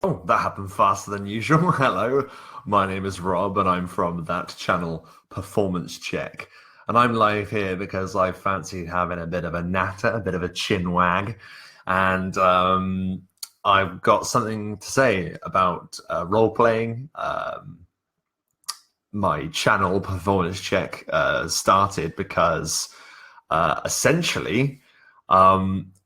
Oh, that happened faster than usual. Hello, my name is Rob, and I'm from that channel, Performance Check. And I'm live here because I fancied having a bit of a natter, a bit of a chin wag, and I've got something to say about role playing. My channel, Performance Check, started because essentially.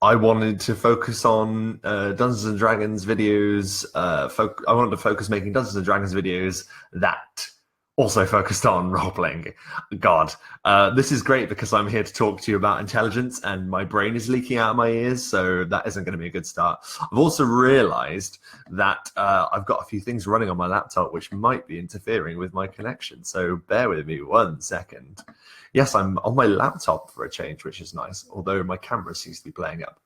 I wanted to focus on Dungeons and Dragons videos. I wanted to focus making Dungeons and Dragons videos that also focused on role playing. God, this is great because I'm here to talk to you about intelligence, and my brain is leaking out of my ears, so that isn't going to be a good start. I've also realized that I've got a few things running on my laptop which might be interfering with my connection. So bear with me 1 second. Yes, I'm on my laptop for a change, which is nice, although my camera seems to be playing up,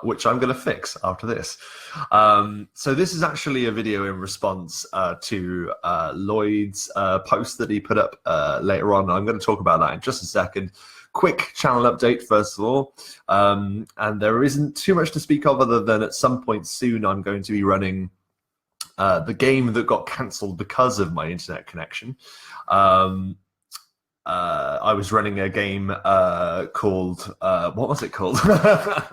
which I'm going to fix after this. So this is actually a video in response to Lloyd's post that he put up later on. I'm going to talk about that in just a second. Quick channel update, first of all. And there isn't too much to speak of other than at some point soon I'm going to be running the game that got cancelled because of my internet connection. I was running a game called, what was it called? I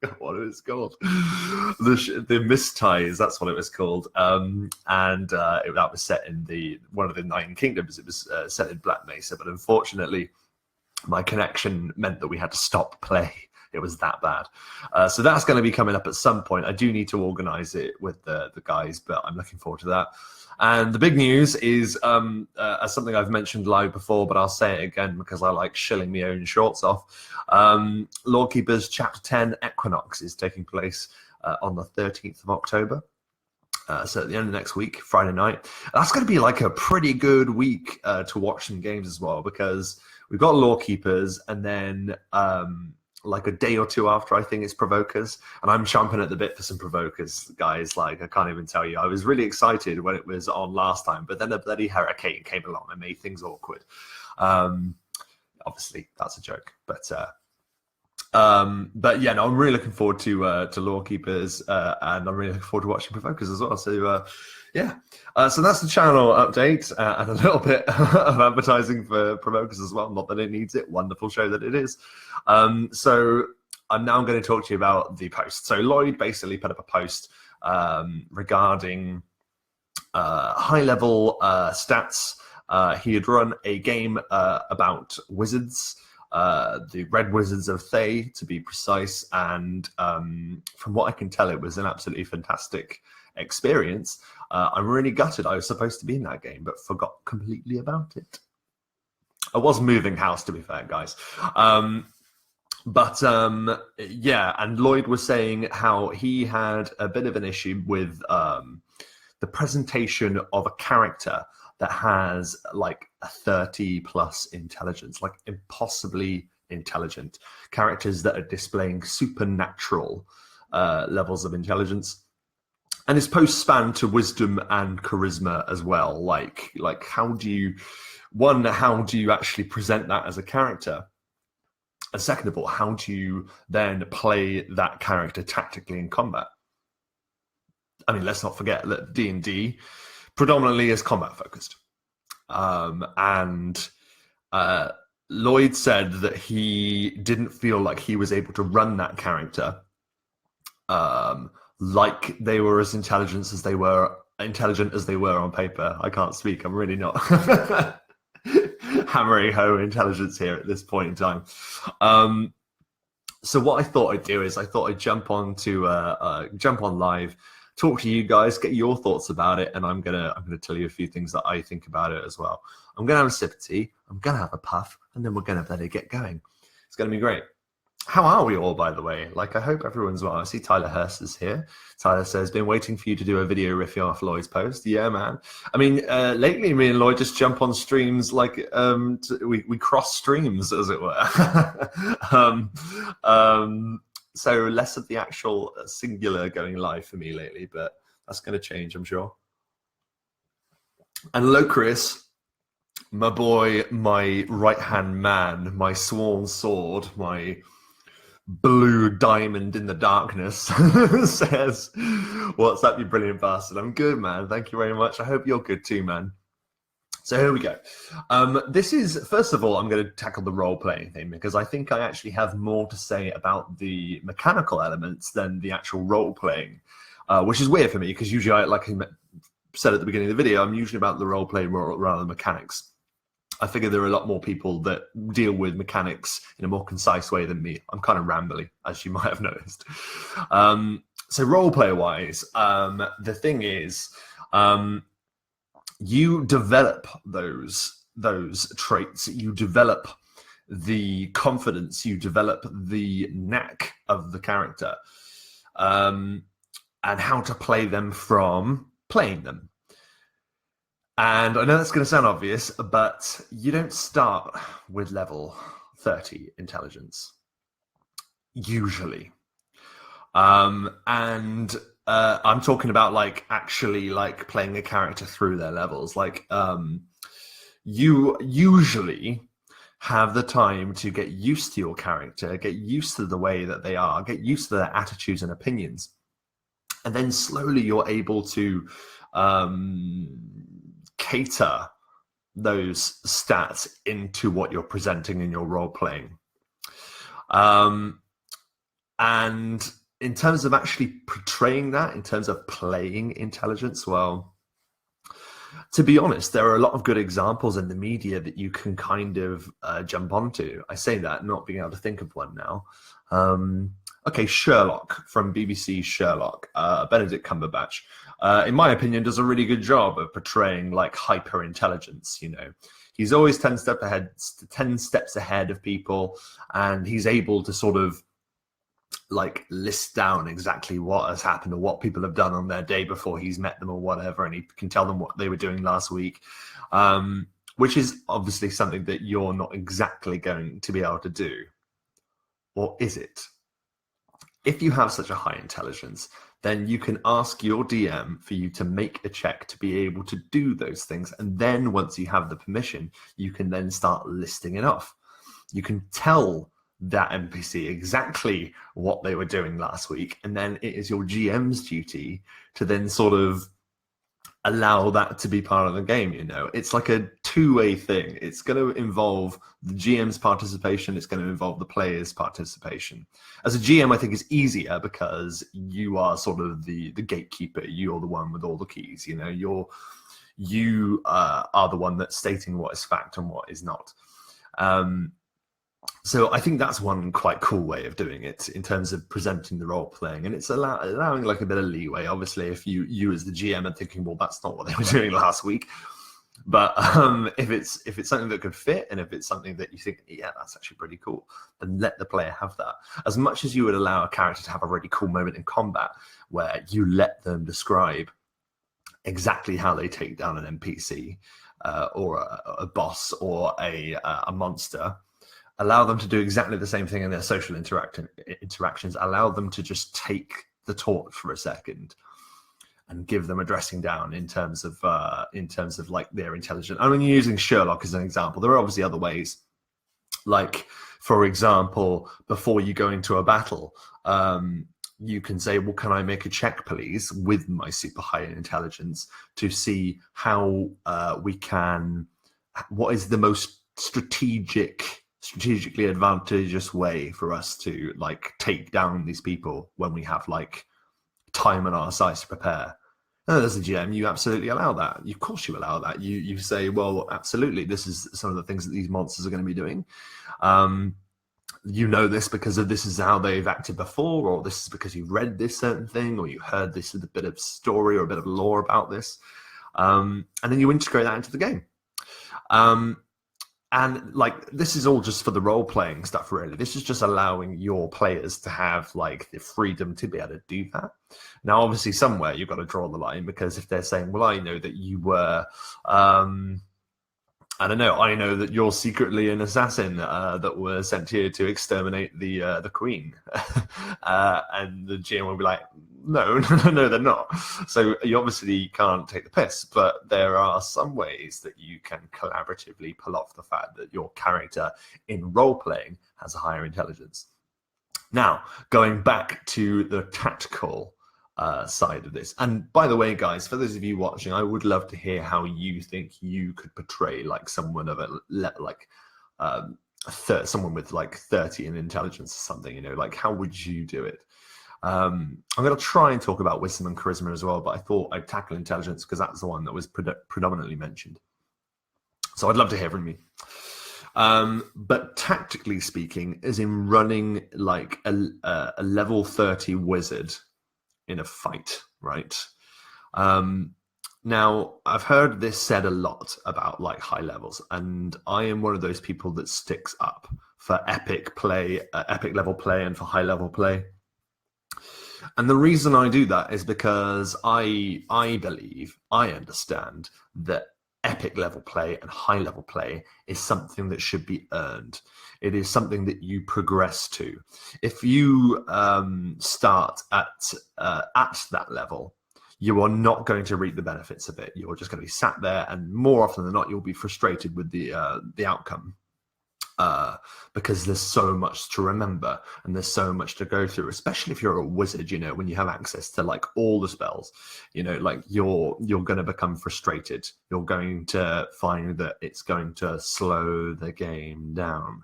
forgot what it was called. The Misties, that's what it was called. That was set in one of the Nine Kingdoms. It was set in Black Mesa, but unfortunately, my connection meant that we had to stop play. It was that bad. So that's going to be coming up at some point. I do need to organize it with the guys, but I'm looking forward to that. And the big news is as something I've mentioned live before, but I'll say it again because I like shilling my own shorts off. Lawkeepers Chapter 10 Equinox is taking place on the 13th of October. So at the end of next week, Friday night. That's going to be like a pretty good week to watch some games as well, because we've got Lawkeepers, and then like a day or two after, I think it's Provokers, and I'm chomping at the bit for some Provokers, guys. Like, I can't even tell you. I was really excited when it was on last time, but then a bloody hurricane came along and made things awkward. Obviously, that's a joke, but yeah, no, I'm really looking forward to Lawkeepers, and I'm really looking forward to watching Provokers as well. So yeah, so that's the channel update, and a little bit of advertising for Provokers as well. Not that it needs it. Wonderful show that it is. So I'm now going to talk to you about the post. So Lloyd basically put up a post regarding high-level stats. He had run a game about wizards, the Red Wizards of Thay, to be precise, and from what I can tell, it was an absolutely fantastic experience. I'm really gutted. I was supposed to be in that game, but forgot completely about it. I was moving house, to be fair, guys. Yeah, and Lloyd was saying how he had a bit of an issue with the presentation of a character that has like a 30+ intelligence, like impossibly intelligent characters that are displaying supernatural levels of intelligence. And his post span to wisdom and charisma as well. Like how do you actually present that as a character? And second of all, how do you then play that character tactically in combat? I mean, let's not forget that D&D predominantly is combat focused. Lloyd said that he didn't feel like he was able to run that character like they were as intelligent as they were on paper. I can't speak. I'm really not hammering home intelligence here at this point in time. So what I thought I'd do is I thought I'd jump on live, talk to you guys, get your thoughts about it, and I'm gonna tell you a few things that I think about it as well. I'm gonna have a sip of tea, I'm gonna have a puff, and then we're gonna let it get going. It's gonna be great. How are we all, by the way? Like, I hope everyone's well. I see Tyler Hurst is here. Tyler says, been waiting for you to do a video riffing off Lloyd's post. Yeah, man. I mean, lately me and Lloyd just jump on streams like we cross streams, as it were. So less of the actual singular going live for me lately, but that's going to change, I'm sure. And hello, Chris, my boy, my right-hand man, my sworn sword, my blue diamond in the darkness says, "What's up, you brilliant bastard? I'm good, man. Thank you very much. I hope you're good too, man." So here we go. This is, first of all, I'm going to tackle the role-playing thing because I think I actually have more to say about the mechanical elements than the actual role-playing, which is weird for me because usually, like I said at the beginning of the video, I'm usually about the role-playing rather than mechanics. I figure there are a lot more people that deal with mechanics in a more concise way than me. I'm kind of rambly, as you might have noticed. So role-play-wise, the thing is, you develop those traits, you develop the confidence, you develop the knack of the character, and how to play them from playing them. And I know that's going to sound obvious, but you don't start with level 30 intelligence, usually. And I'm talking about like actually like playing a character through their levels. Like you usually have the time to get used to your character, get used to the way that they are, get used to their attitudes and opinions. And then slowly you're able to cater those stats into what you're presenting in your role playing. And in terms of actually portraying that, in terms of playing intelligence, well, to be honest, there are a lot of good examples in the media that you can kind of jump onto. I say that, not being able to think of one now. Okay, Sherlock from BBC Sherlock, Benedict Cumberbatch, in my opinion, does a really good job of portraying like hyper intelligence. You know, he's always 10 steps ahead of people, and he's able to sort of like list down exactly what has happened or what people have done on their day before he's met them or whatever, and he can tell them what they were doing last week, which is obviously something that you're not exactly going to be able to do. Or is it? If you have such a high intelligence, then you can ask your DM for you to make a check to be able to do those things. And then once you have the permission, you can then start listing it off. You can tell that NPC exactly what they were doing last week. And then it is your GM's duty to then sort of allow that to be part of the game. You know, it's like a two-way thing. It's going to involve the GM's participation. It's going to involve the player's participation. As a GM, I think it's easier because you are sort of the gatekeeper. You're the one with all the keys. You know, you are the one that's stating what is fact and what is not. So I think that's one quite cool way of doing it in terms of presenting the role playing, and it's allowing like a bit of leeway. Obviously, if you as the GM are thinking, well, that's not what they were doing last week, but if it's something that could fit, and if it's something that you think, yeah, that's actually pretty cool, then let the player have that. As much as you would allow a character to have a really cool moment in combat where you let them describe exactly how they take down an NPC or a boss or a monster. Allow them to do exactly the same thing in their social interactions. Allow them to just take the torch for a second and give them a dressing down in terms of like their intelligence. I mean, using Sherlock as an example, there are obviously other ways. Like, for example, before you go into a battle, you can say, well, can I make a check, please, with my super high intelligence to see how what is the most strategically advantageous way for us to like take down these people when we have like time on our side to prepare. And as a GM, you absolutely allow that. Of course you allow that. You say, well, absolutely, this is some of the things that these monsters are going to be doing. You know this because of this is how they've acted before, or this is because you've read this certain thing, or you heard this with a bit of story or a bit of lore about this. And then you integrate that into the game. And like, this is all just for the role-playing stuff, really. This is just allowing your players to have like the freedom to be able to do that. Now, obviously, somewhere you've got to draw the line, because if they're saying, well, I know that you were, I don't know, I know that you're secretly an assassin that was sent here to exterminate the queen. And the GM will be like, no, they're not. So you obviously can't take the piss, but there are some ways that you can collaboratively pull off the fact that your character in role-playing has a higher intelligence. Now, going back to the tactical side of this, and by the way, guys, for those of you watching, I would love to hear how you think you could portray like someone of a like someone with like 30 in intelligence or something. You know, like how would you do it? I'm going to try and talk about wisdom and charisma as well, but I thought I'd tackle intelligence because that's the one that was predominantly mentioned. So I'd love to hear from you. But tactically speaking, as in running like a level 30 wizard in a fight, right? Now, I've heard this said a lot about like high levels, and I am one of those people that sticks up for epic play, epic level play, and for high level play. And the reason I do that is because I believe, I understand that epic level play and high level play is something that should be earned. It is something that you progress to. If you start at that level, you are not going to reap the benefits of it. You're just going to be sat there, and more often than not, you'll be frustrated with the outcome. Because there's so much to remember and there's so much to go through, especially if you're a wizard, you know, when you have access to like all the spells, you know, like you're going to become frustrated. You're going to find that it's going to slow the game down.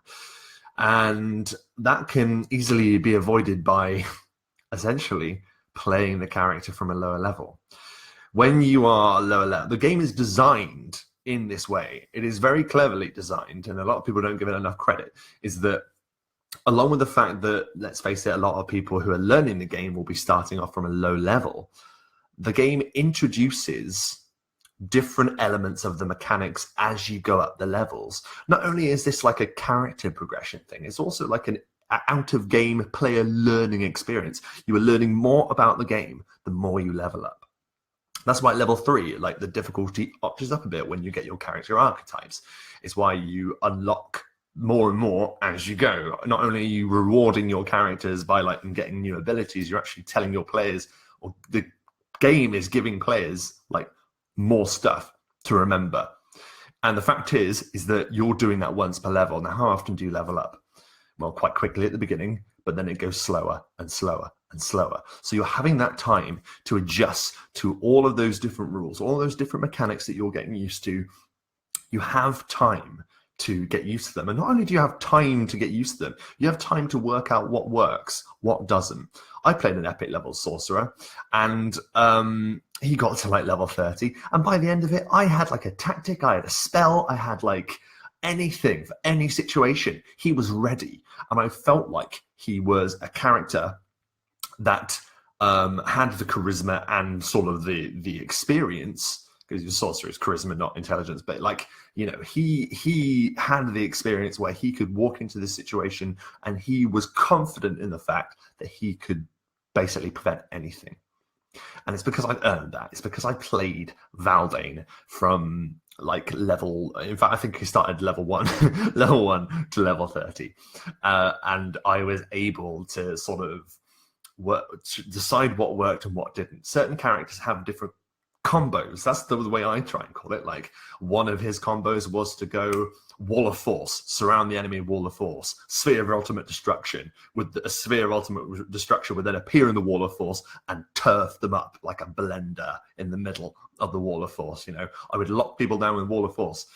And that can easily be avoided by essentially playing the character from a lower level. When you are lower level, the game is designed in this way. It is very cleverly designed, and a lot of people don't give it enough credit, is that along with the fact that, let's face it, a lot of people who are learning the game will be starting off from a low level, the game introduces different elements of the mechanics as you go up the levels. Not only is this like a character progression thing, it's also like an out-of-game player learning experience. You are learning more about the game the more you level up. That's why at level 3, like the difficulty options up a bit when you get your character archetypes. It's why you unlock more and more as you go. Not only are you rewarding your characters by like getting new abilities, you're actually telling your players, or the game is giving players like more stuff to remember. And the fact is that you're doing that once per level. Now, how often do you level up? Well, quite quickly at the beginning, but then it goes slower and slower and slower. So you're having that time to adjust to all of those different rules, all those different mechanics that you're getting used to. You have time to get used to them. And not only do you have time to get used to them, you have time to work out what works, what doesn't. I played an epic level sorcerer, and he got to like level 30. And by the end of it, I had like a tactic, I had a spell, I had like anything for any situation. He was ready. And I felt like he was a character that had the charisma and sort of the experience, because your sorcerer is charisma, not intelligence, but like, you know, he had the experience where he could walk into this situation and he was confident in the fact that he could basically prevent anything. And it's because I earned that. It's because I played Valdane from like level, in fact, I think he started level 1, level 1 to level 30. And I was able to sort of to decide what worked and what didn't. Certain characters have different combos. That's the way I try and call it. Like one of his combos was to go Wall of Force, surround the enemy Wall of Force, Sphere of Ultimate Destruction. With a Sphere of Ultimate Destruction would then appear in the Wall of Force and turf them up like a blender in the middle of the Wall of Force. You know, I would lock people down with Wall of Force.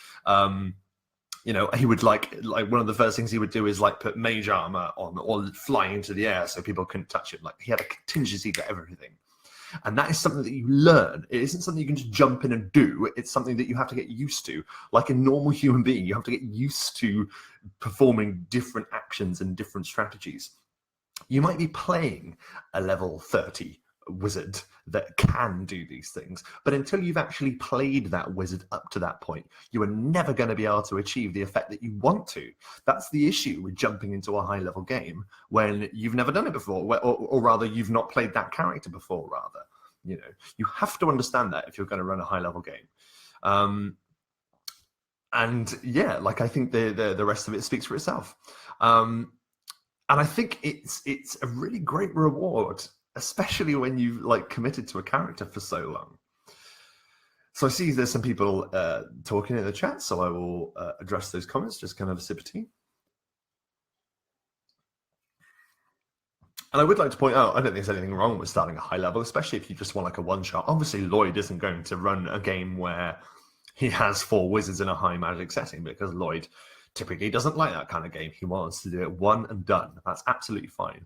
You know, he would like one of the first things he would do is like put mage armor on or fly into the air so people couldn't touch him. Like he had a contingency for everything. And that is something that you learn. It isn't something you can just jump in and do. It's something that you have to get used to. Like a normal human being, you have to get used to performing different actions and different strategies. You might be playing a level 30 wizard that can do these things, but until you've actually played that wizard up to that point, you are never going to be able to achieve the effect that you want to. That's the issue with jumping into a high level game when you've never done it before, or rather you've not played that character before. Rather, you know, you have to understand that if you're going to run a high level game. And yeah, like I think the rest of it speaks for itself. And I think it's a really great reward, especially when you've like committed to a character for so long. So I see there's some people talking in the chat, so I will address those comments. Just kind of a sip of tea. And I would like to point out, I don't think there's anything wrong with starting a high level, especially if you just want like a one shot. Obviously, Lloyd isn't going to run a game where he has 4 wizards in a high magic setting, because Lloyd typically doesn't like that kind of game. He wants to do it one and done. That's absolutely fine.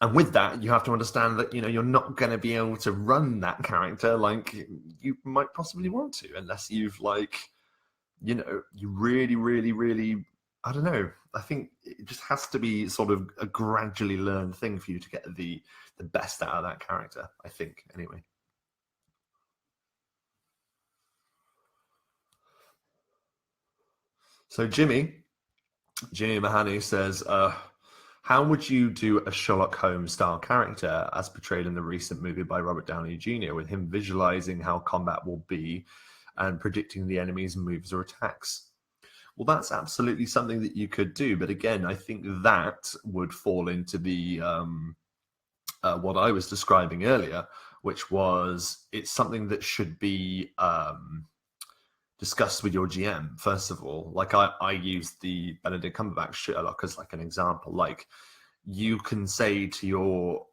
And with that, you have to understand that, you know, you're not going to be able to run that character like you might possibly want to, unless you've like, you know, you really, really, really, I don't know. I think it just has to be sort of a gradually learned thing for you to get the best out of that character, I think, anyway. So Jimmy Mahoney says, how would you do a Sherlock Holmes style character as portrayed in the recent movie by Robert Downey Jr., with him visualizing how combat will be and predicting the enemy's moves or attacks? Well, that's absolutely something that you could do. But again, I think that would fall into the what I was describing earlier, which was it's something that should be discussed with your GM, first of all. Like I used the Benedict Cumberbatch Sherlock as like an example. Like, you can say to your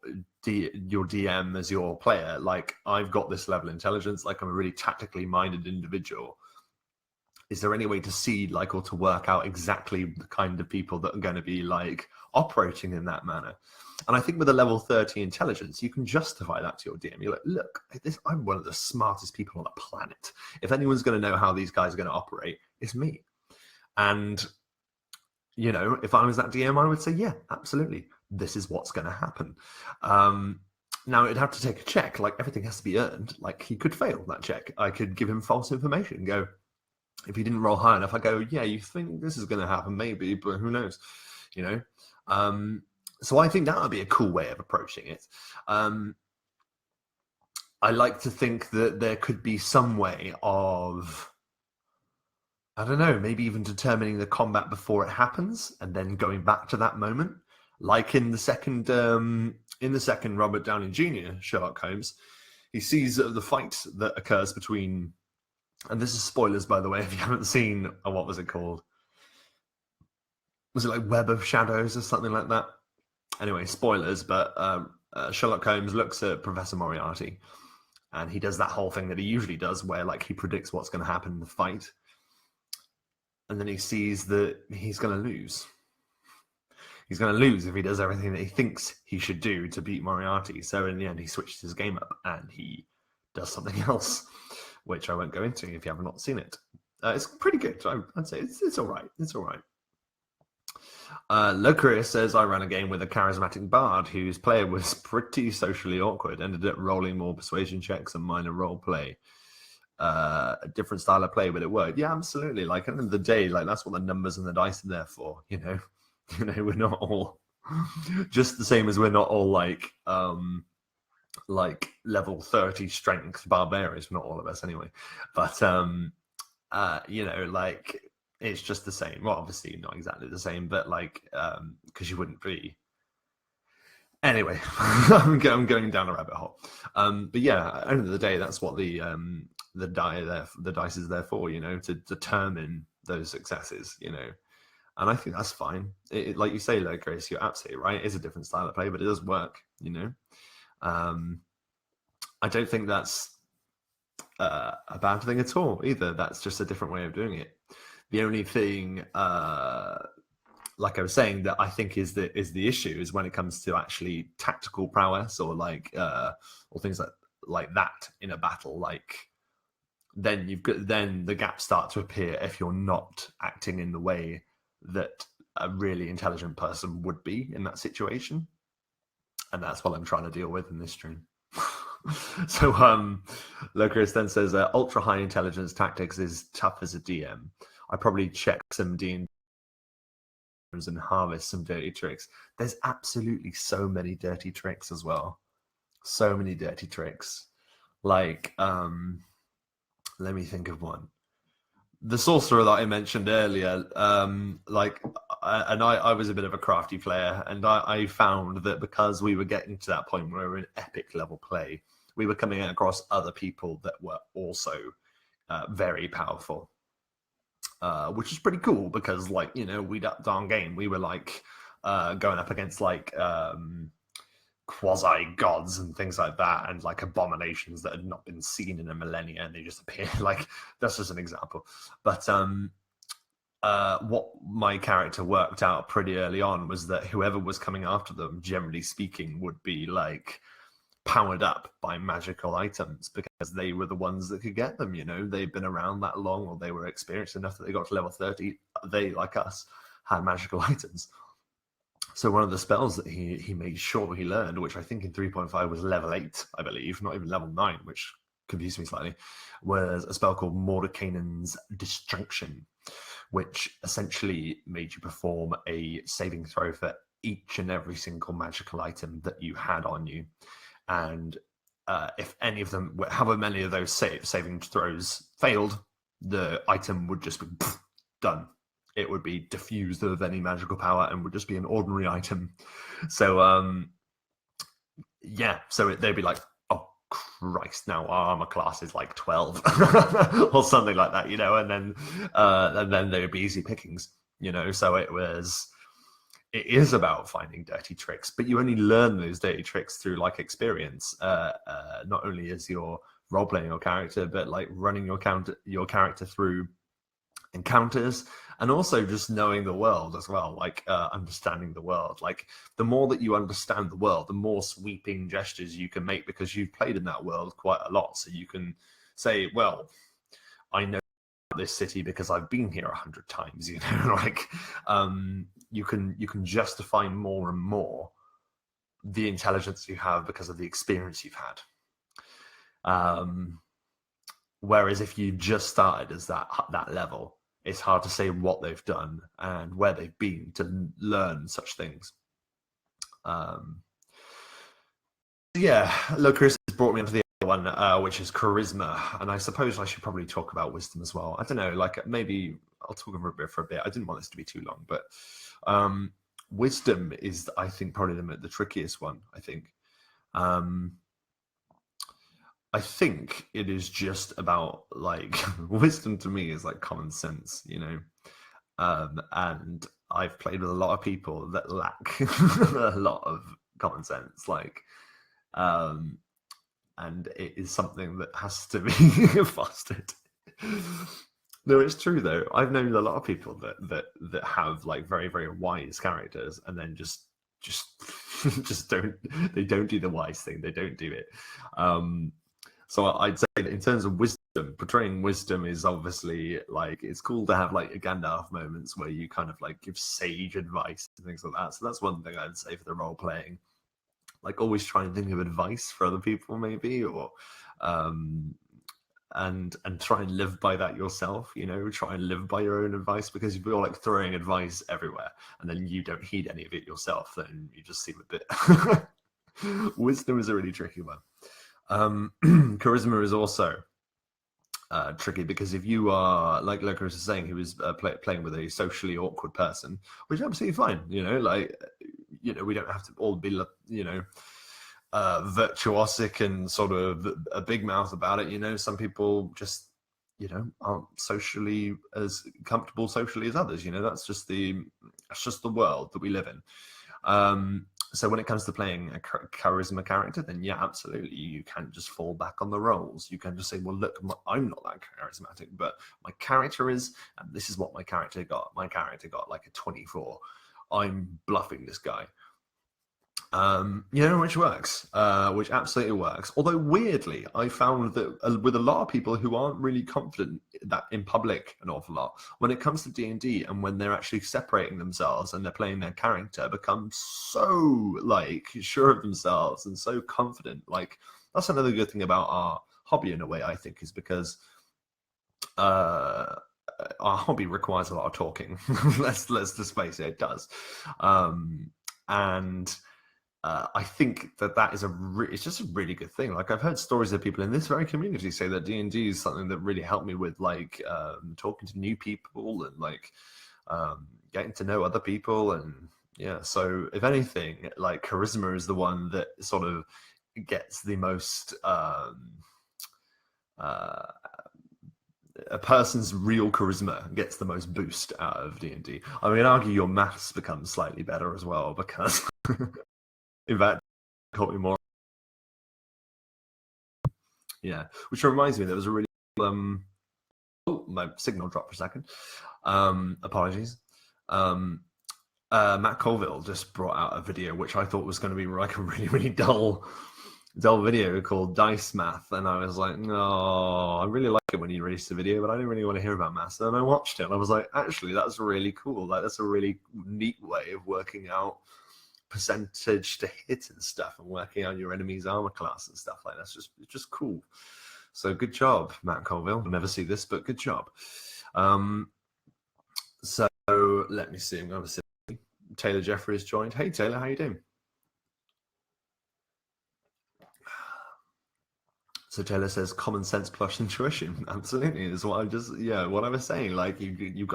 DM as your player, like, I've got this level of intelligence, like I'm a really tactically minded individual. Is there any way to see, like, or to work out exactly the kind of people that are going to be like operating in that manner? And I think with a level 30 intelligence, you can justify that to your DM. You're like, look, I'm one of the smartest people on the planet. If anyone's going to know how these guys are going to operate, it's me. And, you know, if I was that DM, I would say, yeah, absolutely, this is what's going to happen. Now, it'd have to take a check. Like, everything has to be earned. Like, he could fail that check. I could give him false information and go, if he didn't roll high enough, I go, yeah, you think this is going to happen, maybe, but who knows, you know? So I think that would be a cool way of approaching it. I like to think that there could be some way of, I don't know, maybe even determining the combat before it happens and then going back to that moment. Like in the second Robert Downey Jr. Sherlock Holmes, he sees the fight that occurs between, and this is spoilers, by the way, if you haven't seen, what was it called? Was it like Web of Shadows or something like that? Anyway, spoilers, but Sherlock Holmes looks at Professor Moriarty, and he does that whole thing that he usually does, where like he predicts what's going to happen in the fight, and then he sees that he's going to lose. He's going to lose if he does everything that he thinks he should do to beat Moriarty. So in the end, he switches his game up and he does something else, which I won't go into if you have not seen it. It's pretty good. I'd say it's all right. It's all right. Locaria says, I ran a game with a charismatic bard whose player was pretty socially awkward, ended up rolling more persuasion checks and minor role play. A different style of play, but it worked. Yeah, absolutely. Like, at the end of the day, like, that's what the numbers and the dice are there for, you know? You know, we're not all just the same as we're not all like level 30 strength barbarians, not all of us anyway. But you know, like, it's just the same. Well, obviously not exactly the same, but like, because you wouldn't be. Anyway, I'm going down a rabbit hole. But yeah, at the end of the day, that's what the dice is there for, you know, to determine those successes, you know. And I think that's fine. Like you say, like, Grace, you're absolutely right. It is a different style of play, but it does work, you know. I don't think that's a bad thing at all either. That's just a different way of doing it. The only thing, like I was saying, that I think is the issue is when it comes to actually tactical prowess or like or things like that in a battle. Like, then the gaps start to appear if you're not acting in the way that a really intelligent person would be in that situation. And that's what I'm trying to deal with in this stream. So Locris then says, ultra high intelligence tactics is tough as a DM. I probably check some D&D and harvest some dirty tricks. There's absolutely so many dirty tricks as well. So many dirty tricks. Like, let me think of one. The sorcerer that I mentioned earlier, like, and I was a bit of a crafty player, and I found that because we were getting to that point where we were in epic level play, we were coming across other people that were also very powerful, which is pretty cool because, like, you know, we'd upped our game. We were like going up against like quasi gods and things like that, and like abominations that had not been seen in a millennia, and they just appear. Like, that's just an example. But what my character worked out pretty early on was that whoever was coming after them, generally speaking, would be like powered up by magical items, because they were the ones that could get them. You know, they'd been around that long, or they were experienced enough that they got to level 30. They, like us, had magical items. So one of the spells that he made sure he learned, which I think in 3.5 was level 8, I believe, not even level 9, which confused me slightly, was a spell called Mordekainen's Disjunction, which essentially made you perform a saving throw for each and every single magical item that you had on you. And if any of them, however many of those saving throws failed, the item would just be done. It would be diffused of any magical power and would just be an ordinary item. So, so they'd be like, oh, Christ, now our armor class is like 12 or something like that, you know, and then they would be easy pickings, you know. So it is about finding dirty tricks, but you only learn those dirty tricks through like experience. Not only is your role-playing your character, but like running your character through encounters, and also just knowing the world as well, like understanding the world. Like, the more that you understand the world, the more sweeping gestures you can make, because you've played in that world quite a lot. So you can say, well, I know this city because I've been here 100 times, you know. Like, you can justify more and more the intelligence you have because of the experience you've had. Whereas if you just started as that level, it's hard to say what they've done and where they've been to learn such things. Chris has brought me into the other one, which is charisma, and I suppose I should probably talk about wisdom as well. I don't know, like, maybe I'll talk about it for a bit. I didn't want this to be too long, but wisdom is, I think, probably the trickiest one. I think it is just about, like, wisdom to me is like common sense, you know. And I've played with a lot of people that lack a lot of common sense, like, and it is something that has to be fostered. No, it's true though. I've known a lot of people that have like very, very wise characters, and then just don't do the wise thing. They don't do it. So I'd say that in terms of wisdom, portraying wisdom is obviously, like, it's cool to have like Gandalf moments where you kind of like give sage advice and things like that. So that's one thing I'd say for the role playing. Like, always try and think of advice for other people, maybe, or and try and live by that yourself, you know. Try and live by your own advice, because if you're like throwing advice everywhere and then you don't heed any of it yourself, then you just seem a bit wisdom is a really tricky one. Charisma is also tricky, because if you are, like Lucas was saying, he was playing with a socially awkward person, which is absolutely fine, you know. Like, you know, we don't have to all be, you know, virtuosic and sort of a big mouth about it, you know. Some people just, you know, aren't socially as comfortable socially as others, you know. That's just the world that we live in. So when it comes to playing a charisma character, then yeah, absolutely, you can't just fall back on the roles. You can just say, well, look, I'm not that charismatic, but my character is, and this is what my character got. My character got like a 24. I'm bluffing this guy. You know, which works, which absolutely works. Although weirdly, I found that with a lot of people who aren't really confident that in public an awful lot, when it comes to D&D and when they're actually separating themselves and they're playing their character, become so like sure of themselves and so confident. Like, that's another good thing about our hobby in a way, I think, is because our hobby requires a lot of talking. let's just face it, it does. And I think that is it's just a really good thing. Like, I've heard stories of people in this very community say that D&D is something that really helped me with, like, talking to new people and like getting to know other people. And yeah, so if anything, like, charisma is the one that sort of gets the most a person's real charisma gets the most boost out of D&D. I mean, argue your maths becomes slightly better as well because, in fact, caught me more. Yeah, which reminds me, there was a really oh, my signal dropped for a second. Apologies. Matt Colville just brought out a video which I thought was going to be like a really dull video called Dice Math, and I was like, no, I really like it when you released the video, but I didn't really want to hear about maths. And I watched it, and I was like, actually, that's really cool. Like, that's a really neat way of working out percentage to hit and stuff, and working out your enemy's armor class and stuff like that. It's just cool. So good job, Matt Colville. I'll never see this, but good job. So let me see. I'm going to see. Taylor Jeffrey has joined. Hey, Taylor, how you doing? So Taylor says common sense plus intuition. Absolutely, is what what I was saying. Like you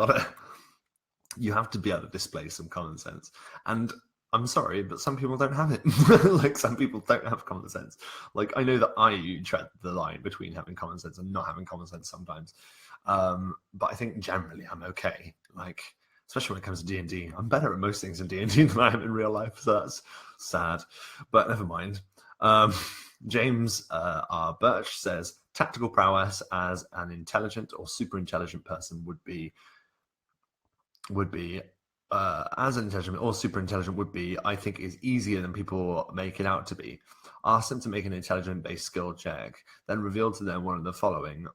have to be able to display some common sense. And I'm sorry, but some people don't have it. Like some people don't have common sense. Like I know that I tread the line between having common sense and not having common sense sometimes. But I think generally I'm okay. Like especially when it comes to D&D, I'm better at most things in D&D than I am in real life. So that's sad. But never mind. James R. Birch says tactical prowess as an intelligent or super intelligent person would be as an intelligent or super intelligent would be, I think, is easier than people make it out to be. Ask them to make an intelligent based skill check, then reveal to them one of the following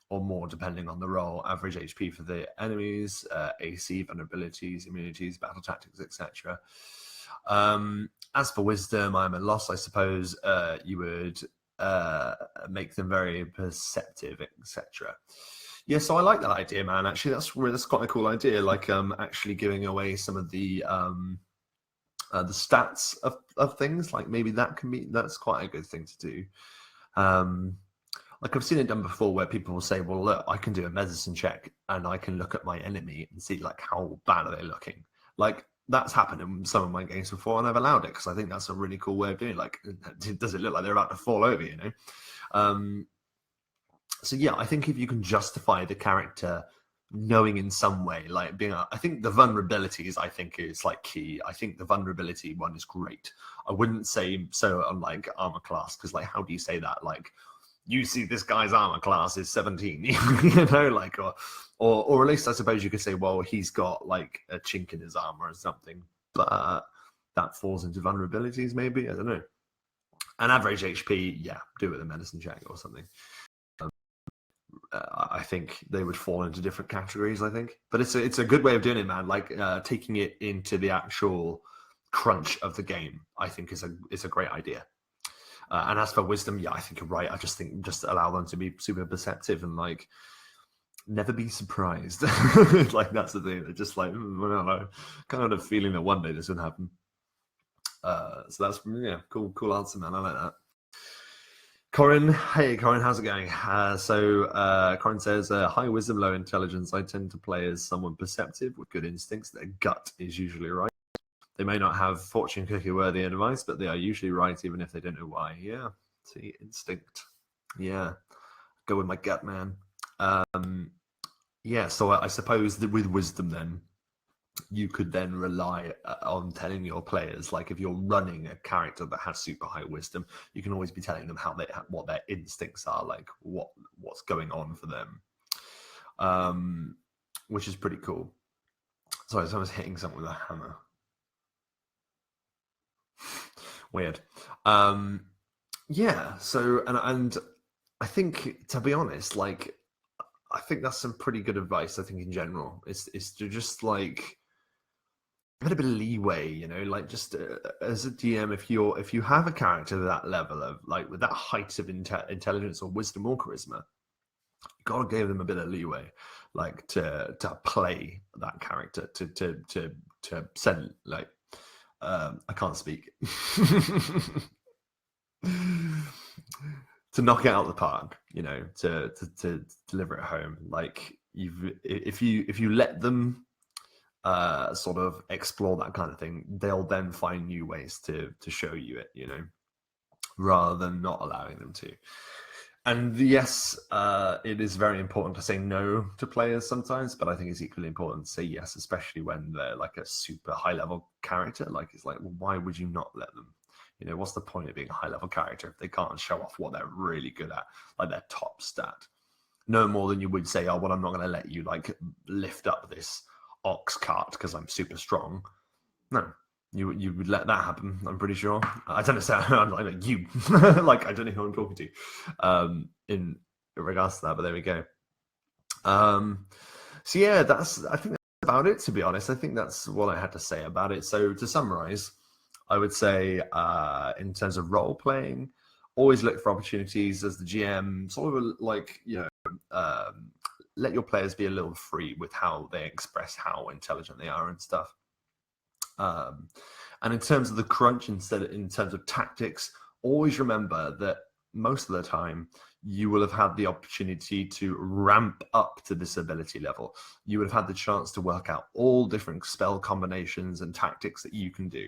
or more depending on the role: average HP for the enemies, AC, vulnerabilities, immunities, battle tactics, etc. As for wisdom, I'm a loss. I suppose you would make them very perceptive, etc. Yeah, so I like that idea, man. Actually, that's quite a cool idea. Like, actually giving away some of the stats of things. Like, maybe that's quite a good thing to do. Like I've seen it done before, where people will say, "Well, look, I can do a medicine check, and I can look at my enemy and see like how bad are they looking." Like that's happened in some of my games before, and I've allowed it because I think that's a really cool way of doing it. Like, does it look like they're about to fall over? You know. So yeah, I think if you can justify the character knowing in some way, like I think the vulnerabilities, I think is like key. I think the vulnerability one is great. I wouldn't say so on like armor class, because like how do you say that? Like you see this guy's armor class is 17, you know, like or at least I suppose you could say, well, he's got like a chink in his armor or something, but that falls into vulnerabilities maybe. I don't know. An average HP, yeah, do it with a medicine check or something. I think they would fall into different categories, I think. But it's a good way of doing it, man. Like taking it into the actual crunch of the game, I think is a great idea. And as for wisdom, yeah, I think you're right. I just think just allow them to be super perceptive and like never be surprised. Like that's the thing. They're just like, I don't know, kind of a feeling that one day this would happen. So that's cool answer, man. I like that. Corin, hey Corin, how's it going? Corin says, high wisdom, low intelligence. I tend to play as someone perceptive with good instincts. Their gut is usually right. They may not have fortune cookie worthy advice, but they are usually right even if they don't know why. Yeah, see, instinct. Yeah, go with my gut, man. Yeah, so I suppose that with wisdom then, you could then rely on telling your players, like if you're running a character that has super high wisdom, you can always be telling them what their instincts are, like what's going on for them, which is pretty cool. Sorry, someone's hitting something with a hammer. Weird. Yeah. So and I think, to be honest, like I think that's some pretty good advice. I think in general, is to just like a bit of leeway, you know, like just as a DM, if you have a character that level of like with that height of intelligence or wisdom or charisma, you gotta give them a bit of leeway, like to play that character, to send like I can't speak. To knock it out of the park, you know, to deliver it home. Like if you let them sort of explore that kind of thing, they'll then find new ways to show you it, you know, rather than not allowing them to. And yes, it is very important to say no to players sometimes, but I think it's equally important to say yes, especially when they're like a super high level character. Like, it's like, well, why would you not let them? You know, what's the point of being a high level character if they can't show off what they're really good at, like their top stat? No more than you would say, oh, well, I'm not going to let you like lift up this ox cart because I'm super strong. No, you would let that happen. I'm pretty sure. I don't know. I'm like you, like I don't know who I'm talking to, in regards to that. But there we go. So yeah, I think that's about it. To be honest, I think that's what I had to say about it. So to summarize, I would say, in terms of role playing, always look for opportunities as the GM. Sort of like, let your players be a little free with how they express how intelligent they are and stuff. And in terms of the crunch, in terms of tactics, always remember that most of the time you will have had the opportunity to ramp up to this ability level. You would have had the chance to work out all different spell combinations and tactics that you can do.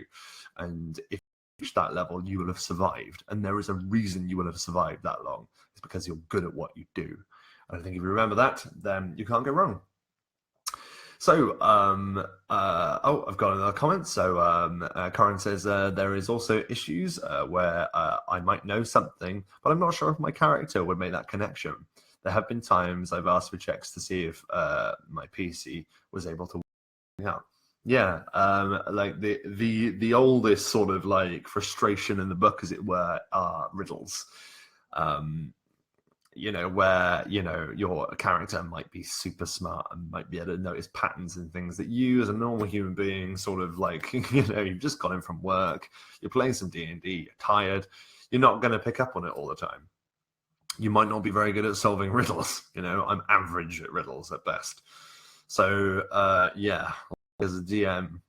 And if you reach that level, you will have survived. And there is a reason you will have survived that long. It's because you're good at what you do. And I think if you remember that, then you can't go wrong. So, I've got another comment. So, Corin says, there is also issues where I might know something, but I'm not sure if my character would make that connection. There have been times I've asked for checks to see if my PC was able to work out. Yeah, like the oldest sort of like frustration in the book, as it were, are riddles. Where, your character might be super smart and might be able to notice patterns and things that you as a normal human being sort of like, you've just got in from work, you're playing some D&D, you're tired, you're not going to pick up on it all the time. You might not be very good at solving riddles. I'm average at riddles at best. So, as a DM,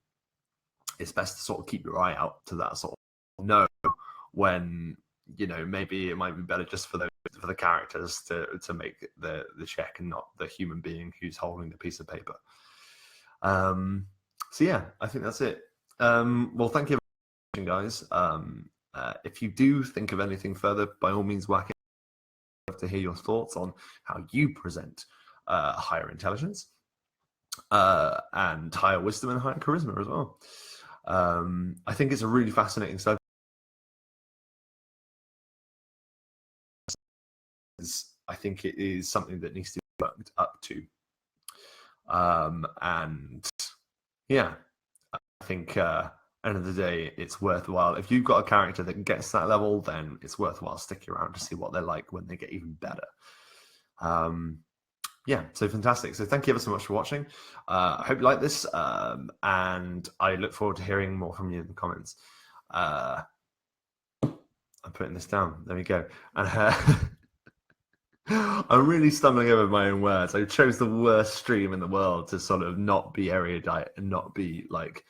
it's best to sort of keep your eye out to that sort of know when, maybe it might be better just for the characters to make the check and not the human being who's holding the piece of paper. So yeah, I think that's it. Well, thank you for watching, guys. If you do think of anything further, by all means, whack it. I'd love to hear your thoughts on how you present higher intelligence and higher wisdom and higher charisma as well. I think it's a really fascinating subject. I think it is something that needs to be worked up to. And yeah, I think end of the day, it's worthwhile. If you've got a character that gets to that level, then it's worthwhile sticking around to see what they're like when they get even better. So fantastic. So thank you ever so much for watching. I hope you like this, and I look forward to hearing more from you in the comments. I'm putting this down. There we go. And I'm really stumbling over my own words. I chose the worst stream in the world to sort of not be erudite and not be like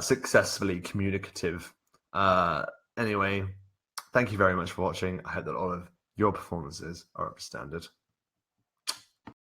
successfully communicative. Anyway, thank you very much for watching. I hope that all of your performances are up to standard.